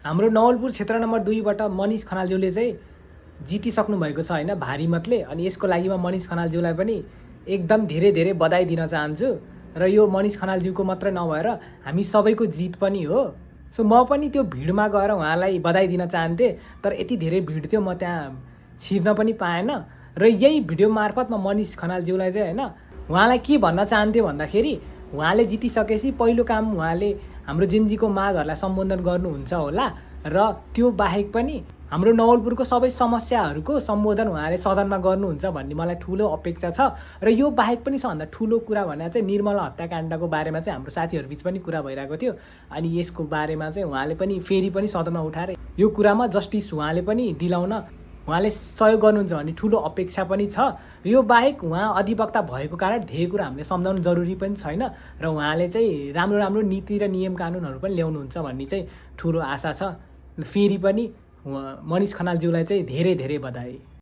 हाम्रो नवलपुर क्षेत्र नम्बर 2 बाट मनिष खनालज्यूले चाहिँ जितिसक्नु भएको छ हैन भारी मतले। अनि यसको लागि म मनिष खनालज्यूलाई पनि एकदम धेरै धेरै बधाई दिन चाहन्छु। र यो मनिष खनालज्यूको मात्र नभएर हामी सबैको जित पनि हो। सो म पनि त्यो भिडमा गएर उहाँलाई बधाई दिन चाहन्थे, तर यति धेरै भिड थियो म त्यहाँ छिर्न पनि पाएन। र यही भिडियो मार्फत म मनिष खनालज्यूलाई चाहिँ हैन उहाँलाई के भन्न चाहन्थे भन्दाखेरि, उहाँले जितिसकेपछि पहिलो काम उहाँले हाम्रो जेनजीको मागहरूलाई सम्बोधन गर्नुहुन्छ होला। र त्यो बाहेक पनि हाम्रो नवलपुरको सबै समस्याहरूको सम्बोधन उहाँले सदनमा गर्नुहुन्छ भन्ने मलाई ठुलो अपेक्षा छ। र यो बाहेक पनि सबभन्दा ठुलो कुरा भने चाहिँ निर्मला हत्याकाण्डको बारेमा चाहिँ हाम्रो साथीहरूबिच पनि कुरा भइरहेको थियो। अनि यसको बारेमा चाहिँ उहाँले पनि फेरि पनि सदनमा उठाएर यो कुरामा जस्टिस उहाँले पनि दिलाउन उहाँले सहयोग गर्नुहुन्छ भन्ने ठुलो अपेक्षा पनि छ। र यो बाहेक उहाँ अधिवक्ता भएको कारण धेरै कुरा हामीले सम्झाउनु जरुरी पनि छैन। र उहाँले चाहिँ राम्रो राम्रो नीति र नियम कानुनहरू पनि ल्याउनुहुन्छ भन्ने चाहिँ ठुलो आशा छ। फेरि पनि मनिष खनालज्यूलाई चाहिँ धेरै धेरै बधाई।